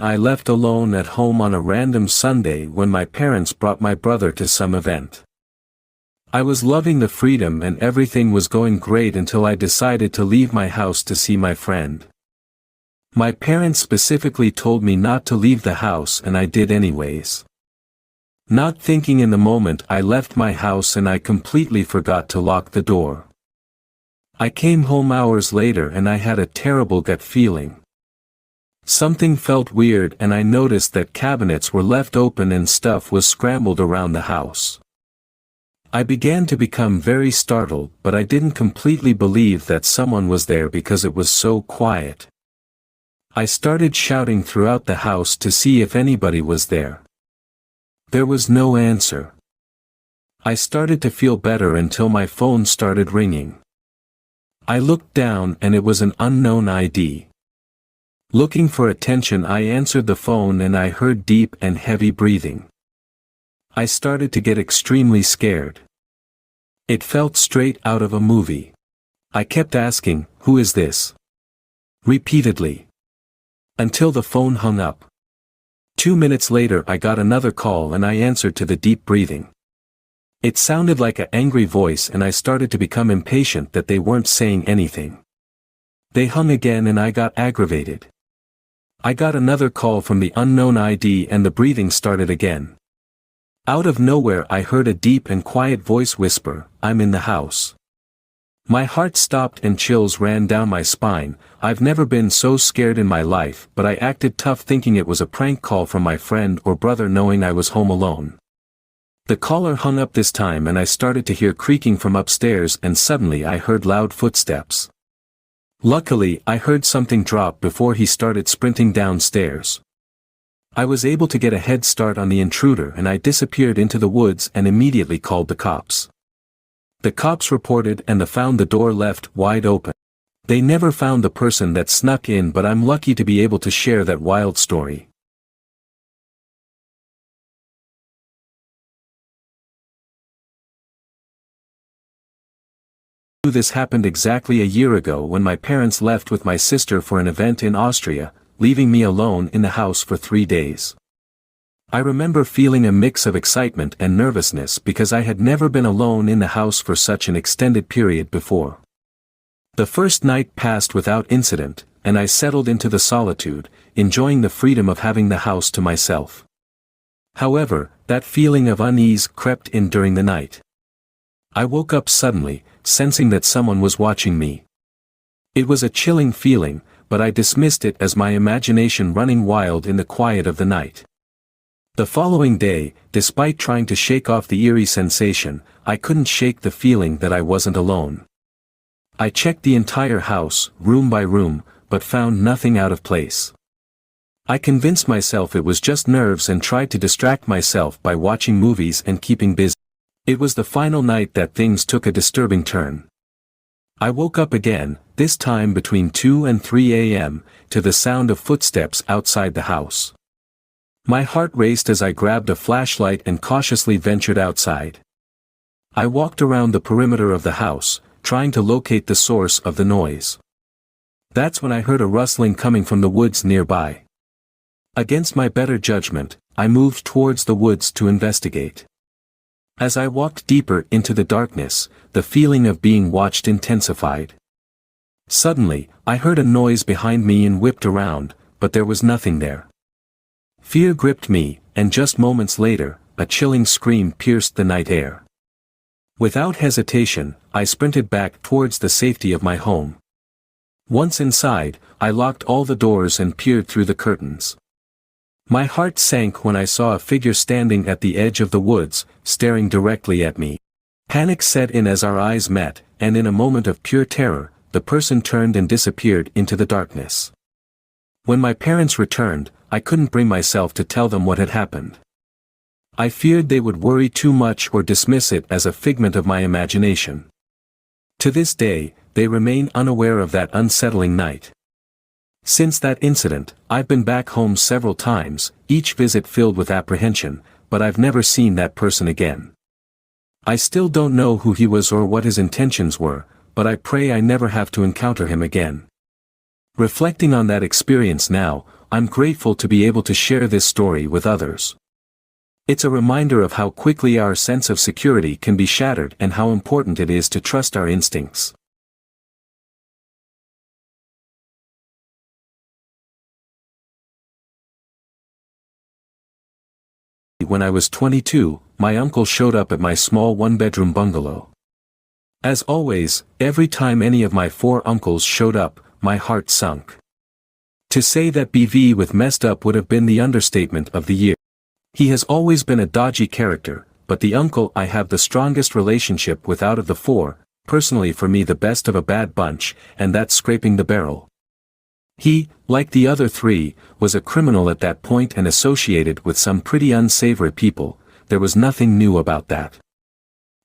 I left alone at home on a random Sunday when my parents brought my brother to some event. I was loving the freedom and everything was going great until I decided to leave my house to see my friend. My parents specifically told me not to leave the house and I did anyways. Not thinking in the moment, I left my house and I completely forgot to lock the door. I came home hours later and I had a terrible gut feeling. Something felt weird and I noticed that cabinets were left open and stuff was scrambled around the house. I began to become very startled, but I didn't completely believe that someone was there because it was so quiet. I started shouting throughout the house to see if anybody was there. There was no answer. I started to feel better until my phone started ringing. I looked down and it was an unknown ID. Looking for attention, I answered the phone and I heard deep and heavy breathing. I started to get extremely scared. It felt straight out of a movie. I kept asking, "Who is this?" repeatedly, until the phone hung up. 2 minutes later I got another call and I answered to the deep breathing. It sounded like an angry voice and I started to become impatient that they weren't saying anything. They hung again and I got aggravated. I got another call from the unknown ID and the breathing started again. Out of nowhere I heard a deep and quiet voice whisper, "I'm in the house." My heart stopped and chills ran down my spine. I've never been so scared in my life, but I acted tough thinking it was a prank call from my friend or brother, knowing I was home alone. The caller hung up this time and I started to hear creaking from upstairs and suddenly I heard loud footsteps. Luckily, I heard something drop before he started sprinting downstairs. I was able to get a head start on the intruder and I disappeared into the woods and immediately called the cops. The cops reported and found the door left wide open. They never found the person that snuck in, but I'm lucky to be able to share that wild story. This happened exactly a year ago when my parents left with my sister for an event in Austria, leaving me alone in the house for 3 days. I remember feeling a mix of excitement and nervousness because I had never been alone in the house for such an extended period before. The first night passed without incident, and I settled into the solitude, enjoying the freedom of having the house to myself. However, that feeling of unease crept in during the night. I woke up suddenly, sensing that someone was watching me. It was a chilling feeling, but I dismissed it as my imagination running wild in the quiet of the night. The following day, despite trying to shake off the eerie sensation, I couldn't shake the feeling that I wasn't alone. I checked the entire house, room by room, but found nothing out of place. I convinced myself it was just nerves and tried to distract myself by watching movies and keeping busy. It was the final night that things took a disturbing turn. I woke up again, this time between 2 and 3 a.m., to the sound of footsteps outside the house. My heart raced as I grabbed a flashlight and cautiously ventured outside. I walked around the perimeter of the house, trying to locate the source of the noise. That's when I heard a rustling coming from the woods nearby. Against my better judgment, I moved towards the woods to investigate. As I walked deeper into the darkness, the feeling of being watched intensified. Suddenly, I heard a noise behind me and whipped around, but there was nothing there. Fear gripped me, and just moments later, a chilling scream pierced the night air. Without hesitation, I sprinted back towards the safety of my home. Once inside, I locked all the doors and peered through the curtains. My heart sank when I saw a figure standing at the edge of the woods, staring directly at me. Panic set in as our eyes met, and in a moment of pure terror, the person turned and disappeared into the darkness. When my parents returned, I couldn't bring myself to tell them what had happened. I feared they would worry too much or dismiss it as a figment of my imagination. To this day, they remain unaware of that unsettling night. Since that incident, I've been back home several times, each visit filled with apprehension, but I've never seen that person again. I still don't know who he was or what his intentions were, but I pray I never have to encounter him again. Reflecting on that experience now, I'm grateful to be able to share this story with others. It's a reminder of how quickly our sense of security can be shattered and how important it is to trust our instincts. When I was 22, my uncle showed up at my small one-bedroom bungalow. As always, every time any of my 4 uncles showed up, my heart sunk. To say that BV with messed up would have been the understatement of the year. He has always been a dodgy character, but the uncle I have the strongest relationship with out of the 4, personally for me the best of a bad bunch, and that's scraping the barrel. He, like the other 3, was a criminal at that point and associated with some pretty unsavory people. There was nothing new about that.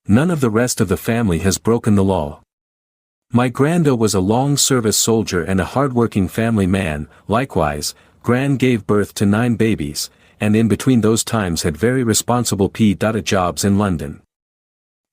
None of the rest of the family has broken the law. My granda was a long-service soldier and a hard-working family man. Likewise, Gran gave birth to 9 babies, and in between those times had very responsible jobs in London.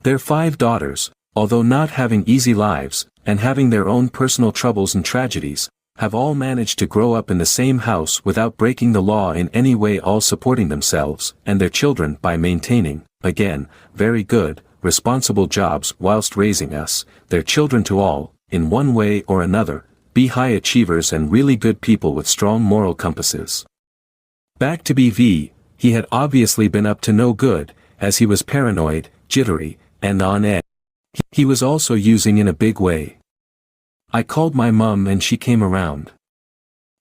Their 5 daughters, although not having easy lives, and having their own personal troubles and tragedies, have all managed to grow up in the same house without breaking the law in any way, all supporting themselves and their children by maintaining, again, very good, responsible jobs whilst raising us, their children to all, in one way or another, be high achievers and really good people with strong moral compasses. Back to BV, he had obviously been up to no good, as he was paranoid, jittery, and on edge. He was also using in a big way. I called my mum and she came around.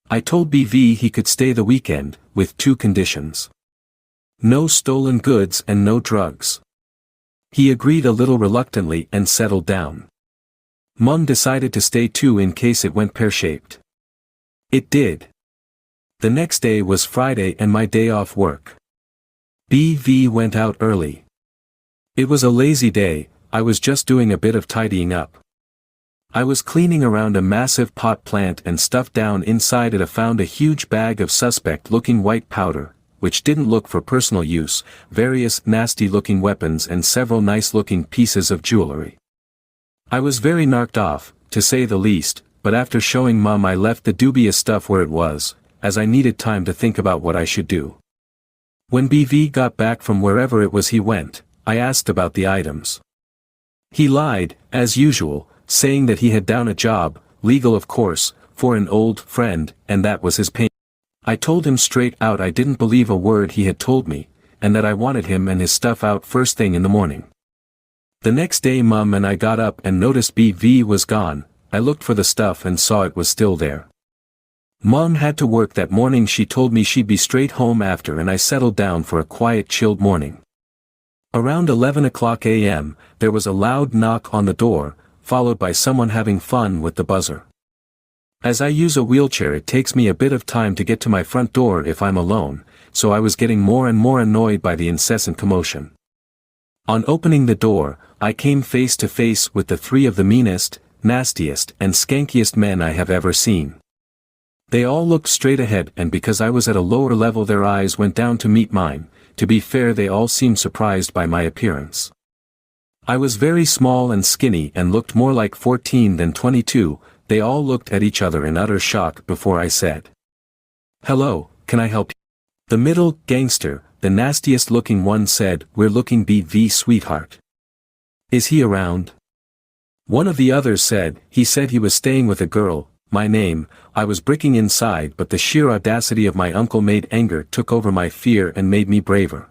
I told BV he could stay the weekend, with 2 conditions. No stolen goods and no drugs. He agreed a little reluctantly and settled down. Mum decided to stay too in case it went pear-shaped. It did. The next day was Friday and my day off work. BV went out early. It was a lazy day, I was just doing a bit of tidying up. I was cleaning around a massive pot plant and stuff down inside it. I found a huge bag of suspect-looking white powder, which didn't look for personal use, various nasty-looking weapons and several nice-looking pieces of jewelry. I was very knocked off, to say the least, but after showing Mum I left the dubious stuff where it was, as I needed time to think about what I should do. When BV got back from wherever it was he went, I asked about the items. He lied, as usual, saying that he had down a job, legal of course, for an old friend, and that was his pain. I told him straight out I didn't believe a word he had told me, and that I wanted him and his stuff out first thing in the morning. The next day Mum and I got up and noticed BV was gone. I looked for the stuff and saw it was still there. Mum had to work that morning. She told me she'd be straight home after, and I settled down for a quiet, chilled morning. Around 11 o'clock a.m., there was a loud knock on the door, followed by someone having fun with the buzzer. As I use a wheelchair, it takes me a bit of time to get to my front door if I'm alone, so I was getting more and more annoyed by the incessant commotion. On opening the door, I came face to face with the 3 of the meanest, nastiest, and skankiest men I have ever seen. They all looked straight ahead, and because I was at a lower level their eyes went down to meet mine. To be fair, they all seemed surprised by my appearance. I was very small and skinny and looked more like 14 than 22, they all looked at each other in utter shock before I said, "Hello, can I help you?" The middle gangster, the nastiest looking one, said, "We're looking BV, sweetheart. Is he around?" One of the others said, "He said he was staying with a girl." My name, I was bricking inside, but the sheer audacity of my uncle made anger took over my fear and made me braver.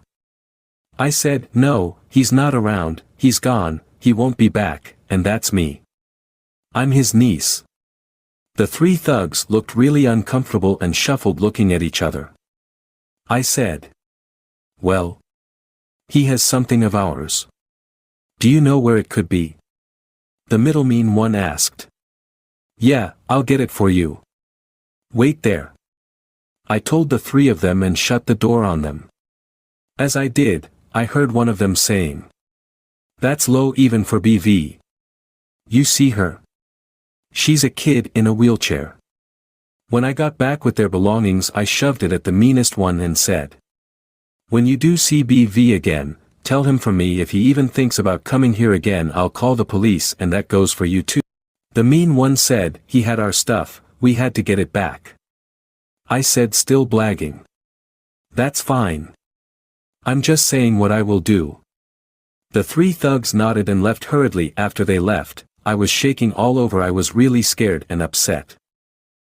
I said, "No, he's not around, he's gone, he won't be back, and that's me. I'm his niece." The 3 thugs looked really uncomfortable and shuffled looking at each other. I said, "Well, he has something of ours. Do you know where it could be?" The middle mean one asked. "Yeah, I'll get it for you. Wait there." I told the 3 of them and shut the door on them. As I did, I heard one of them saying, "That's low even for BV. You see her? She's a kid in a wheelchair." When I got back with their belongings I shoved it at the meanest one and said, "When you do see BV again, tell him from me if he even thinks about coming here again I'll call the police, and that goes for you too." The mean one said, "He had our stuff, we had to get it back." I said, still blagging. That's fine. I'm just saying what I will do. The three thugs nodded and left hurriedly. After they left, I was shaking all over. I was really scared and upset.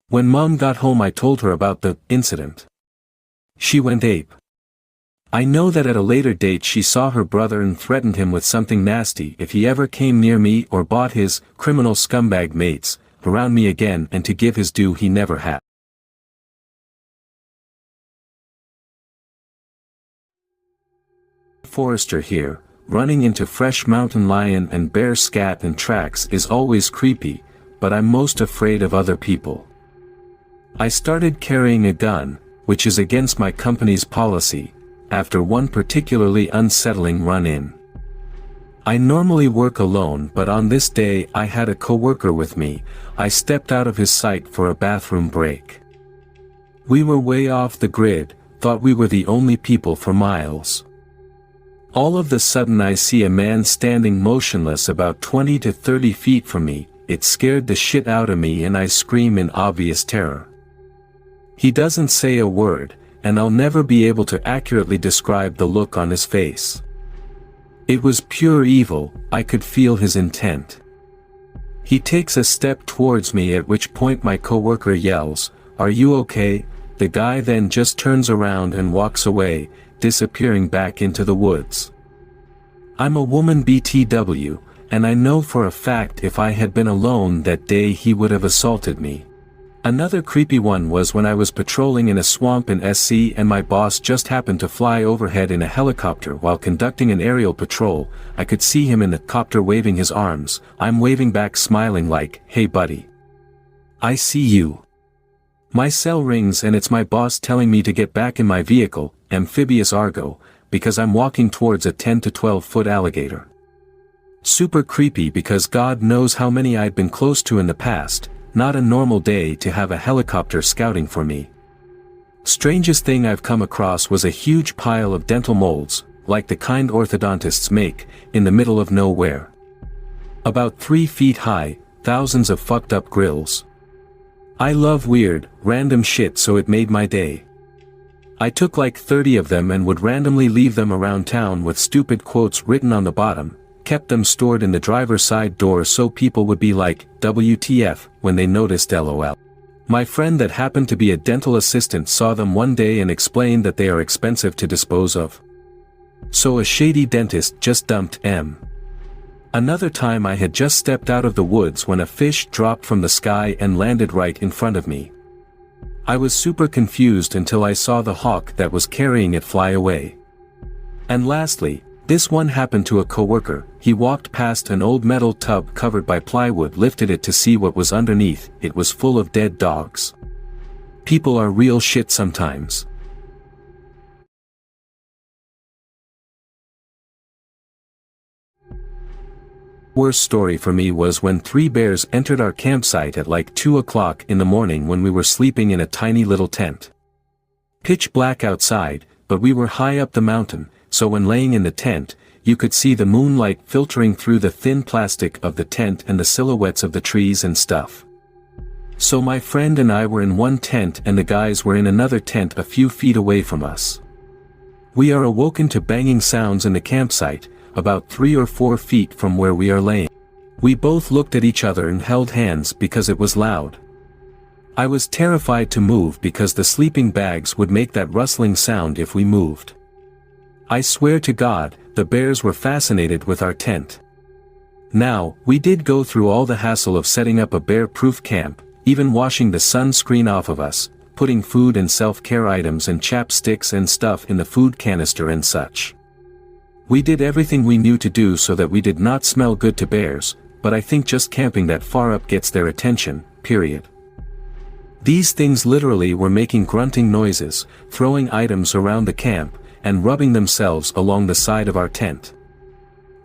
When Mom got home I told her about the incident. She went ape. I know that at a later date she saw her brother and threatened him with something nasty if he ever came near me or brought his criminal scumbag mates around me again, and to give his due, he never had. Forester here, running into fresh mountain lion and bear scat and tracks is always creepy, but I'm most afraid of other people. I started carrying a gun, which is against my company's policy, after one particularly unsettling run-in. I normally work alone, but on this day I had a coworker with me. I stepped out of his sight for a bathroom break. We were way off the grid, thought we were the only people for miles. All of a sudden I see a man standing motionless about 20 to 30 feet from me. It scared the shit out of me and I scream in obvious terror. He doesn't say a word, and I'll never be able to accurately describe the look on his face. It was pure evil. I could feel his intent. He takes a step towards me, at which point my coworker yells, "Are you okay?" The guy then just turns around and walks away, disappearing back into the woods. I'm a woman BTW, and I know for a fact if I had been alone that day he would have assaulted me. Another creepy one was when I was patrolling in a swamp in SC and my boss just happened to fly overhead in a helicopter while conducting an aerial patrol. I could see him in the copter waving his arms. I'm waving back smiling like, "Hey buddy. I see you." My cell rings and it's my boss telling me to get back in my vehicle, amphibious Argo, because I'm walking towards a 10 to 12 foot alligator. Super creepy because God knows how many I'd been close to in the past. Not a normal day to have a helicopter scouting for me. Strangest thing I've come across was a huge pile of dental molds, like the kind orthodontists make, in the middle of nowhere. About 3 feet high, thousands of fucked up grills. I love weird, random shit, so it made my day. I took like 30 of them and would randomly leave them around town with stupid quotes written on the bottom. Kept them stored in the driver's side door so people would be like, "WTF," when they noticed LOL. My friend that happened to be a dental assistant saw them one day and explained that they are expensive to dispose of. So a shady dentist just dumped M. Another time I had just stepped out of the woods when a fish dropped from the sky and landed right in front of me. I was super confused until I saw the hawk that was carrying it fly away. And lastly, this one happened to a coworker. He walked past an old metal tub covered by plywood, lifted it to see what was underneath. It was full of dead dogs. People are real shit sometimes. Worst story for me was when 3 bears entered our campsite at like 2 o'clock in the morning when we were sleeping in a tiny little tent. Pitch black outside, but we were high up the mountain, so when laying in the tent, you could see the moonlight filtering through the thin plastic of the tent and the silhouettes of the trees and stuff. So my friend and I were in one tent and the guys were in another tent a few feet away from us. We are awoken to banging sounds in the campsite, about 3 or 4 feet from where we are laying. We both looked at each other and held hands because it was loud. I was terrified to move because the sleeping bags would make that rustling sound if we moved. I swear to God, the bears were fascinated with our tent. Now, we did go through all the hassle of setting up a bear-proof camp, even washing the sunscreen off of us, putting food and self-care items and chapsticks and stuff in the food canister and such. We did everything we knew to do so that we did not smell good to bears, but I think just camping that far up gets their attention, period. These things literally were making grunting noises, throwing items around the camp, and rubbing themselves along the side of our tent.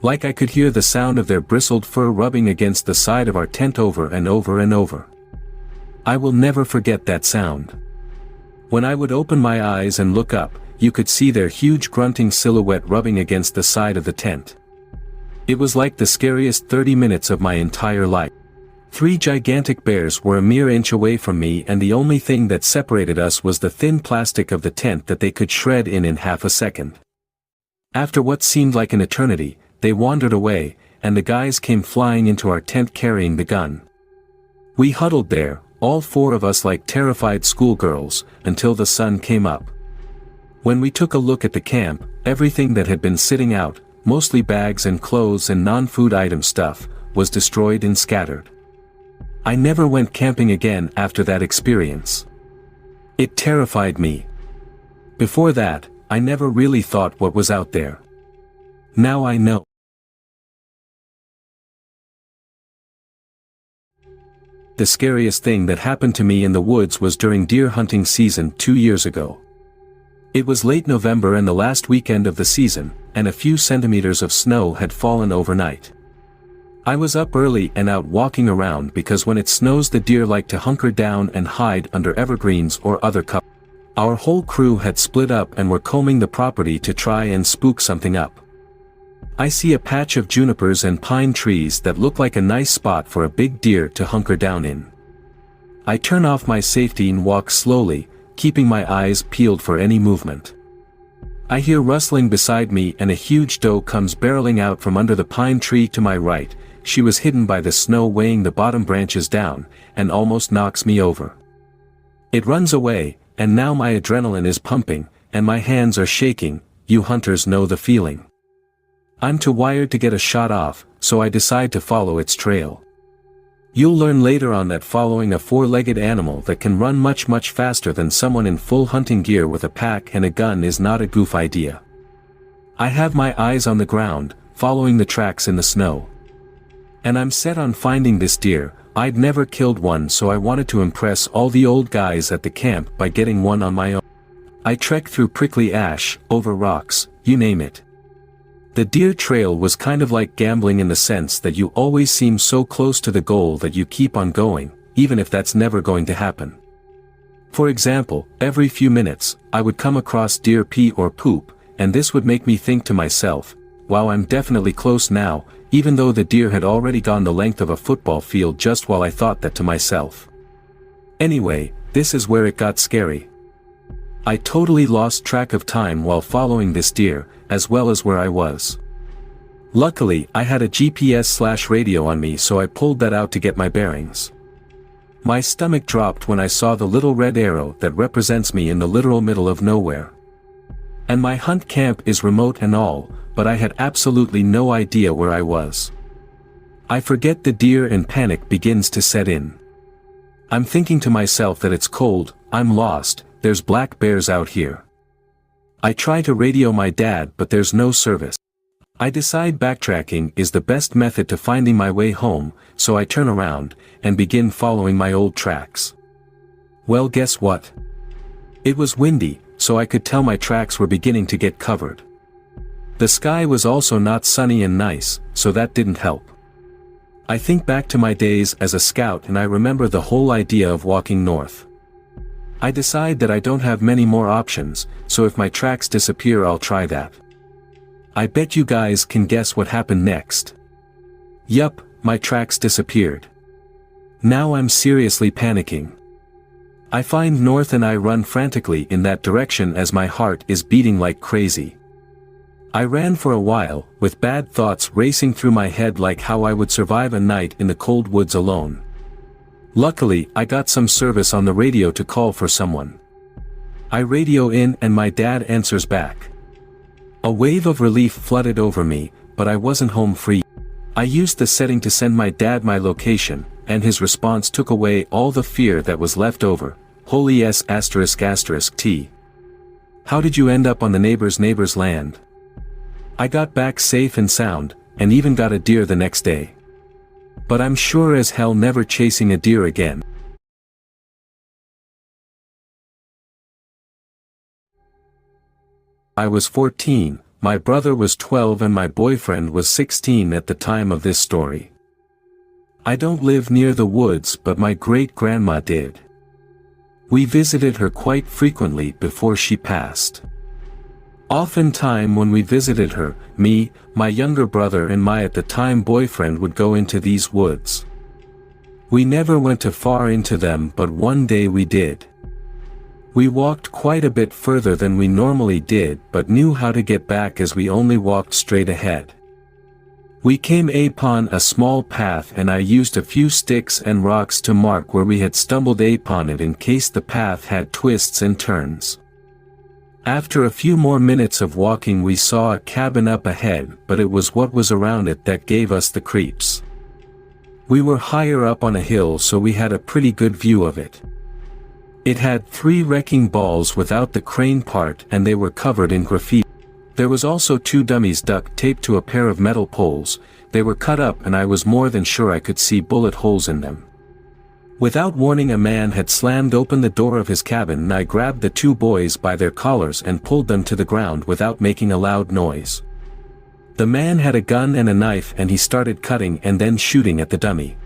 Like I could hear the sound of their bristled fur rubbing against the side of our tent over and over and over. I will never forget that sound. When I would open my eyes and look up, you could see their huge grunting silhouette rubbing against the side of the tent. It was like the scariest 30 minutes of my entire life. 3 gigantic bears were a mere inch away from me, and the only thing that separated us was the thin plastic of the tent that they could shred in half a second. After what seemed like an eternity, they wandered away, and the guys came flying into our tent carrying the gun. We huddled there, all 4 of us like terrified schoolgirls, until the sun came up. When we took a look at the camp, everything that had been sitting out, mostly bags and clothes and non-food item stuff, was destroyed and scattered. I never went camping again after that experience. It terrified me. Before that, I never really thought what was out there. Now I know. The scariest thing that happened to me in the woods was during deer hunting season 2 years ago. It was late November and the last weekend of the season, and a few centimeters of snow had fallen overnight. I was up early and out walking around because when it snows the deer like to hunker down and hide under evergreens or other cover. Our whole crew had split up and were combing the property to try and spook something up. I see a patch of junipers and pine trees that look like a nice spot for a big deer to hunker down in. I turn off my safety and walk slowly, keeping my eyes peeled for any movement. I hear rustling beside me and a huge doe comes barreling out from under the pine tree to my right. She was hidden by the snow weighing the bottom branches down, and almost knocks me over. It runs away, and now my adrenaline is pumping, and my hands are shaking. You hunters know the feeling. I'm too wired to get a shot off, so I decide to follow its trail. You'll learn later on that following a 4-legged animal that can run much faster than someone in full hunting gear with a pack and a gun is not a goof idea. I have my eyes on the ground, following the tracks in the snow. And I'm set on finding this deer. I'd never killed one, so I wanted to impress all the old guys at the camp by getting one on my own. I trekked through prickly ash, over rocks, you name it. The deer trail was kind of like gambling in the sense that you always seem so close to the goal that you keep on going, even if that's never going to happen. For example, every few minutes, I would come across deer pee or poop, and this would make me think to myself, wow, I'm definitely close now, even though the deer had already gone the length of a football field just while I thought that to myself. Anyway, this is where it got scary. I totally lost track of time while following this deer, as well as where I was. Luckily, I had a GPS/radio on me, so I pulled that out to get my bearings. My stomach dropped when I saw the little red arrow that represents me in the literal middle of nowhere. And my hunt camp is remote and all, but I had absolutely no idea where I was. I forget the deer and panic begins to set in. I'm thinking to myself that it's cold, I'm lost, there's black bears out here. I try to radio my dad, but there's no service. I decide backtracking is the best method to finding my way home, so I turn around, and begin following my old tracks. Well, guess what? It was windy, so I could tell my tracks were beginning to get covered. The sky was also not sunny and nice, so that didn't help. I think back to my days as a scout and I remember the whole idea of walking north. I decide that I don't have many more options, so if my tracks disappear I'll try that. I bet you guys can guess what happened next. Yup, my tracks disappeared. Now I'm seriously panicking. I find north and I run frantically in that direction as my heart is beating like crazy. I ran for a while, with bad thoughts racing through my head like how I would survive a night in the cold woods alone. Luckily, I got some service on the radio to call for someone. I radio in and my dad answers back. A wave of relief flooded over me, but I wasn't home free. I used the setting to send my dad my location, and his response took away all the fear that was left over. Holy S******. T. How did you end up on the neighbor's land? I got back safe and sound, and even got a deer the next day. But I'm sure as hell never chasing a deer again. I was 14, my brother was 12 and my boyfriend was 16 at the time of this story. I don't live near the woods, but my great-grandma did. We visited her quite frequently before she passed. Oftentimes when we visited her, me, my younger brother and my at the time boyfriend would go into these woods. We never went too far into them, but one day we did. We walked quite a bit further than we normally did, but knew how to get back as we only walked straight ahead. We came upon a small path and I used a few sticks and rocks to mark where we had stumbled upon it in case the path had twists and turns. After a few more minutes of walking we saw a cabin up ahead, but it was what was around it that gave us the creeps. We were higher up on a hill, so we had a pretty good view of it. It had 3 wrecking balls without the crane part and they were covered in graffiti. There was also 2 dummies duct taped to a pair of metal poles. They were cut up and I was more than sure I could see bullet holes in them. Without warning, a man had slammed open the door of his cabin and I grabbed the 2 boys by their collars and pulled them to the ground without making a loud noise. The man had a gun and a knife and he started cutting and then shooting at the dummy.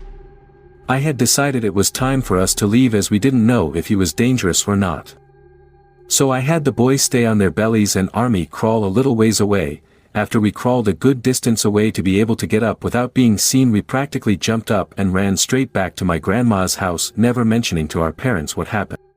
I had decided it was time for us to leave as we didn't know if he was dangerous or not. So I had the boys stay on their bellies and Army crawl a little ways away. After we crawled a good distance away to be able to get up without being seen, we practically jumped up and ran straight back to my grandma's house, never mentioning to our parents what happened.